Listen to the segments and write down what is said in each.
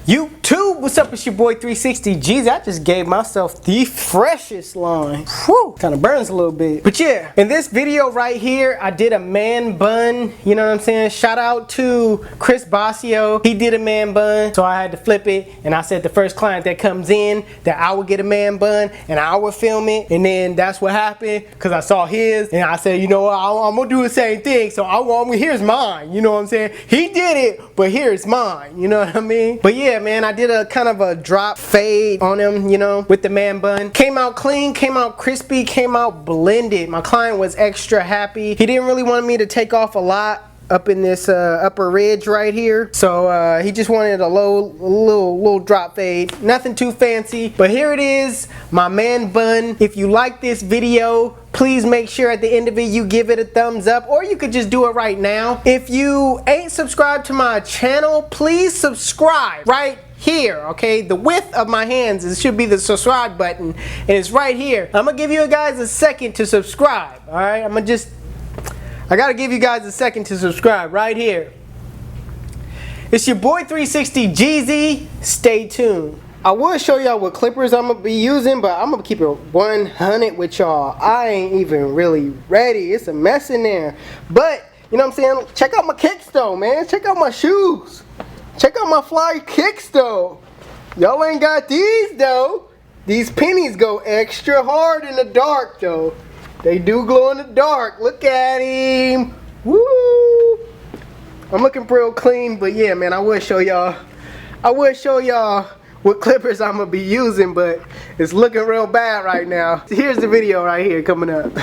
YouTube, what's up? It's your boy 360 G's. I just gave myself the freshest line. Whew, kind of burns a little bit. But yeah, in this video right here, I did a man bun. You know what I'm saying? Shout out to Chris Basio. He did a man bun, so I had to flip it. And I said the first client that comes in, that I would get a man bun and I would film it. And then that's what happened, because I saw his and I said, you know what, I'm gonna do the same thing. So here's mine. You know what I'm saying? He did it, but here's mine. You know what I mean? But yeah, man, I did a kind of a drop fade on him, you know, with the man bun. Came out clean, came out crispy, came out blended. My client was extra happy. He didn't really want me to take off a lot up in this upper ridge right here, so he just wanted a little drop fade, nothing too fancy. But here it is, my man bun. If you like this video, please make sure at the end of it you give it a thumbs up, or you could just do it right now. If you ain't subscribed to my channel, please subscribe right here, okay? The width of my hands, it should be the subscribe button, and it's right here. I'm gonna give you guys a second to subscribe. All right, I gotta give you guys a second to subscribe right here. It's your boy 360 GZ. Stay tuned. I will show y'all what clippers I'm gonna be using, but I'm gonna keep it 100 with y'all. I ain't even really ready. It's a mess in there. But, you know what I'm saying? Check out my kicks though, man. Check out my shoes. Check out my fly kicks though. Y'all ain't got these though. These pennies go extra hard in the dark though. They do glow in the dark. Look at him. Woo! I'm looking real clean, but yeah, man, I will show y'all what clippers I'm gonna be using, but it's looking real bad right now. Here's the video right here coming up.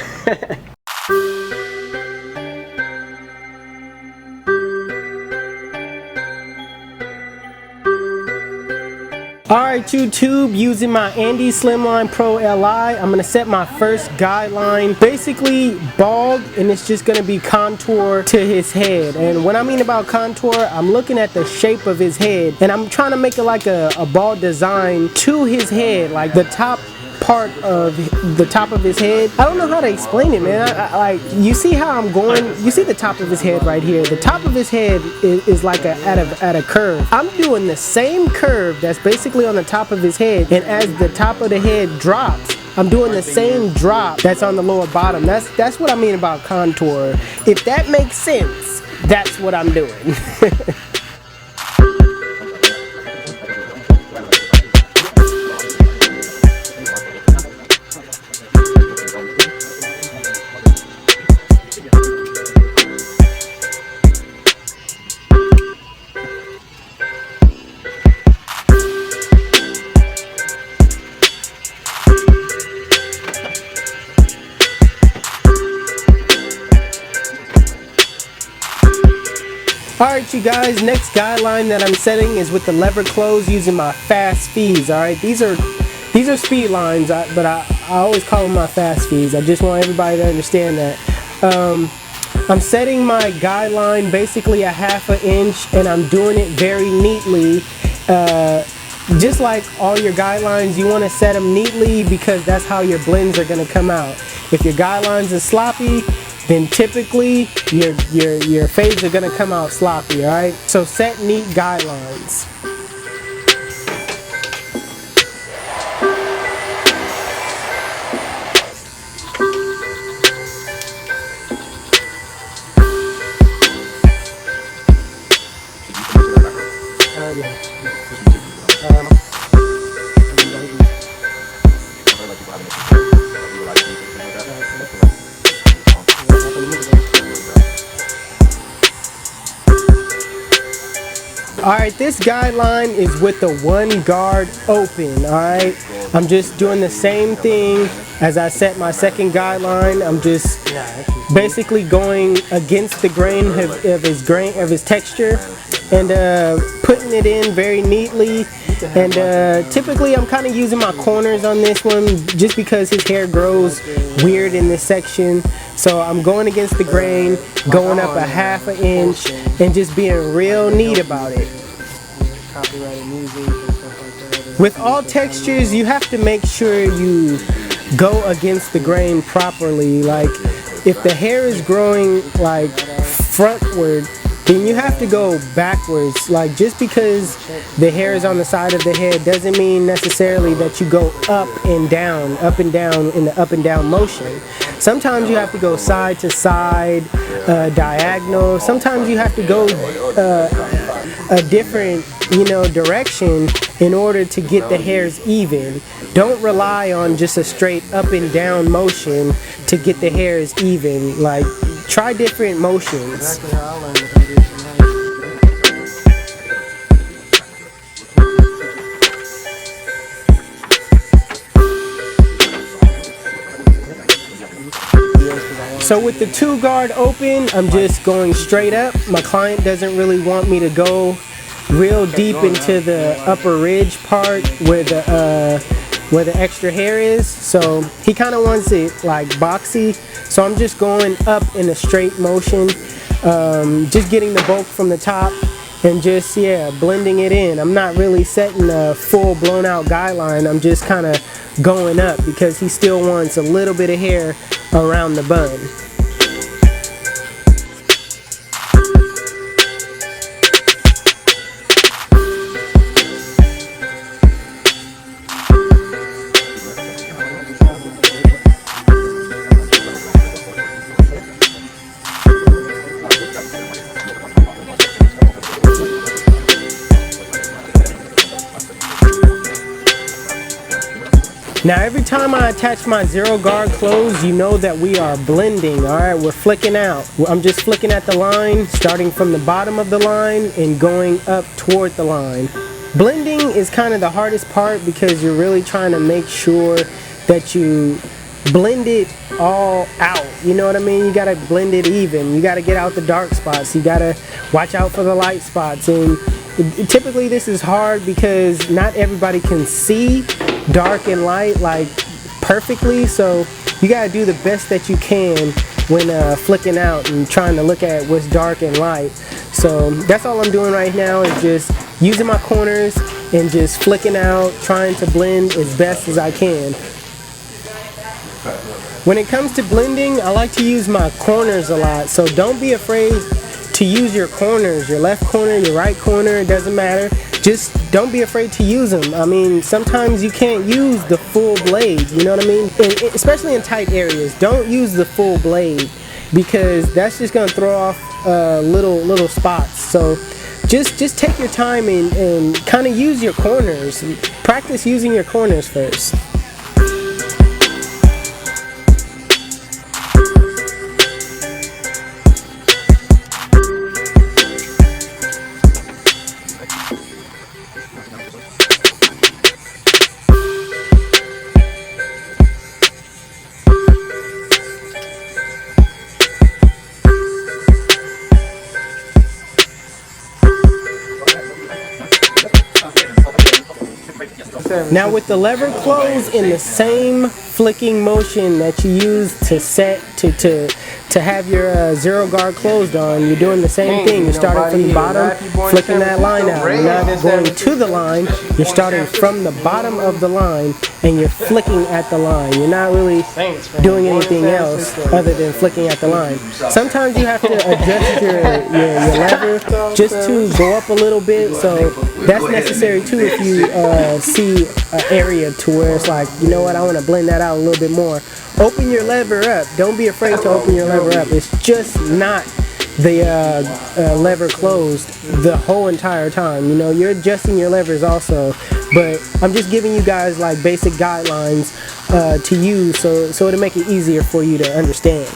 Alright YouTube, using my Andis Slimline Pro Li, I'm going to set my first guideline, basically bald, and it's just going to be contour to his head. And what I mean about contour, I'm looking at the shape of his head, and I'm trying to make it like a bald design to his head, like the top part of the top of his head. I don't know how to explain it, man. Like, you see how I'm going? You see the top of his head right here. The top of his head is like at a curve. I'm doing the same curve that's basically on the top of his head, and as the top of the head drops, I'm doing the same drop that's on the lower bottom. That's what I mean about contour. If that makes sense, that's what I'm doing. Alright you guys, next guideline that I'm setting is with the Leopard Closed using my fast feeds. Alright, these are speed lines, but I always call them my fast feeds. I just want everybody to understand that. I'm setting my guideline basically a ½ inch, and I'm doing it very neatly. Just like all your guidelines, you want to set them neatly because that's how your blends are going to come out. If your guidelines are sloppy, then typically your fades are gonna come out sloppy, alright? So set neat guidelines. Alright, this guideline is with the one guard open, alright? I'm just doing the same thing as I set my second guideline. I'm just basically going against the grain of his texture and putting it in very neatly. And typically I'm kind of using my corners on this one just because his hair grows weird in this section. So I'm going against the grain, going up a ½ inch, and just being real neat about it. With all textures, you have to make sure you go against the grain properly. Like, if the hair is growing like frontward, then you have to go backwards. Like, just because the hair is on the side of the head doesn't mean necessarily that you go up and down in the up and down motion. Sometimes you have to go side to side, diagonal. Sometimes you have to go a different, you know, direction in order to get the hairs even. Don't rely on just a straight up and down motion to get the hairs even. Like, try different motions. So with the 2-guard open, I'm just going straight up. My client doesn't really want me to go real deep into the upper ridge part where the extra hair is. So he kind of wants it like boxy. So I'm just going up in a straight motion, just getting the bulk from the top and just, yeah, blending it in. I'm not really setting a full blown out guideline. I'm just kind of going up because he still wants a little bit of hair around the bun. Now every time I attach my 0-guard close, you know that we are blending, alright? We're flicking out. I'm just flicking at the line, starting from the bottom of the line and going up toward the line. Blending is kind of the hardest part because you're really trying to make sure that you blend it all out. You know what I mean? You gotta blend it even. You gotta get out the dark spots. You gotta watch out for the light spots. And typically this is hard because not everybody can see dark and light like perfectly, so you gotta do the best that you can when flicking out and trying to look at what's dark and light. So that's all I'm doing right now, is just using my corners and just flicking out, trying to blend as best as I can. When it comes to blending, I like to use my corners a lot, so don't be afraid to use your corners, your left corner, your right corner, it doesn't matter. Just don't be afraid to use them. I mean, sometimes you can't use the full blade, you know what I mean? And especially in tight areas, don't use the full blade because that's just gonna throw off little spots. So just take your time and kind of use your corners. Practice using your corners first. Now with the lever close, in the same flicking motion that you use to set to have your 0-guard closed on, you're doing the same thing. You're starting from the bottom, flicking that line out. You're not going to the line, you're starting from the bottom of the line and you're flicking at the line. You're not really doing anything else other than flicking at the line. Sometimes you have to adjust your lever just to go up a little bit, so that's necessary too if you see an area to where it's like, you know what, I want to blend that out a little bit more. Open your lever up. Don't be afraid to open your lever up. It's just not the lever closed the whole entire time. You know, you're adjusting your levers also, but I'm just giving you guys like basic guidelines to use so it'll make it easier for you to understand.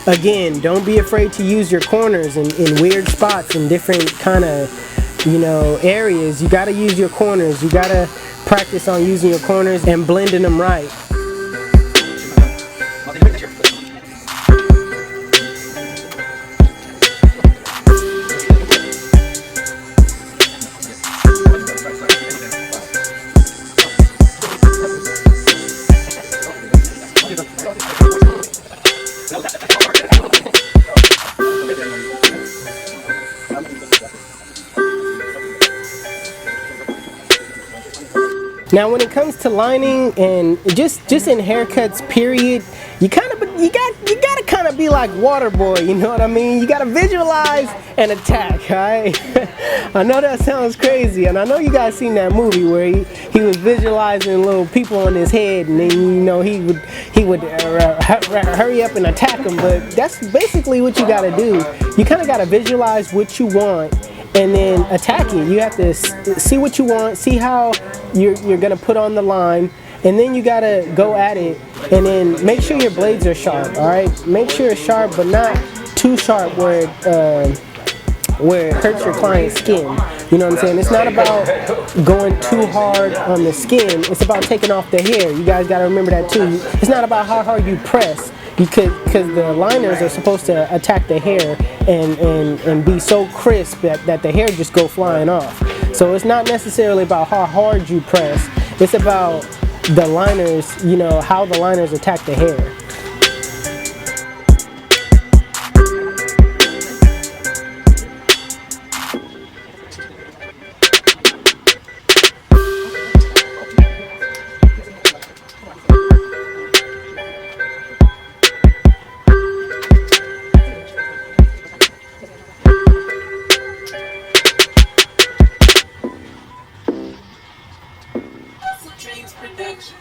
Again, don't be afraid to use your corners in weird spots and different kind of, you know, areas. You got to use your corners. You got to practice on using your corners and blending them right. Now when it comes to lining and just in haircuts period, you gotta kind of be like Waterboy, you know what I mean? You gotta visualize and attack, alright? I know that sounds crazy, and I know you guys seen that movie where he was visualizing little people on his head, and then, you know, he would hurry up and attack them, but that's basically what you gotta do. You kind of gotta visualize what you want and then attack it. You have to see what you want, see how you're gonna put on the line, and then you gotta go at it, and then make sure your blades are sharp. All right, make sure it's sharp, but not too sharp where it hurts your client's skin. You know what I'm saying? It's not about going too hard on the skin. It's about taking off the hair. You guys gotta remember that too. It's not about how hard you press, because the liners are supposed to attack the hair and be so crisp that the hair just go flying off. So it's not necessarily about how hard you press. It's about the liners, you know, how the liners attack the hair. HustleDreamProduction.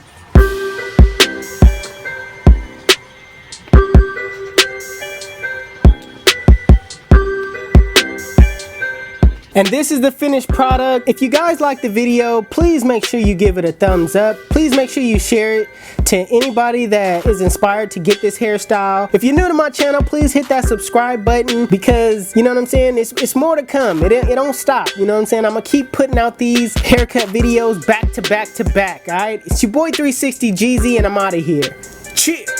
And this is the finished product. If you guys like the video, please make sure you give it a thumbs up. Please make sure you share it to anybody that is inspired to get this hairstyle. If you're new to my channel, please hit that subscribe button, because you know what I'm saying, it's more to come. It don't stop, you know what I'm saying. I'm gonna keep putting out these haircut videos back to back to back. All right, it's your boy 360 GZ, and I'm out of here. Cheers.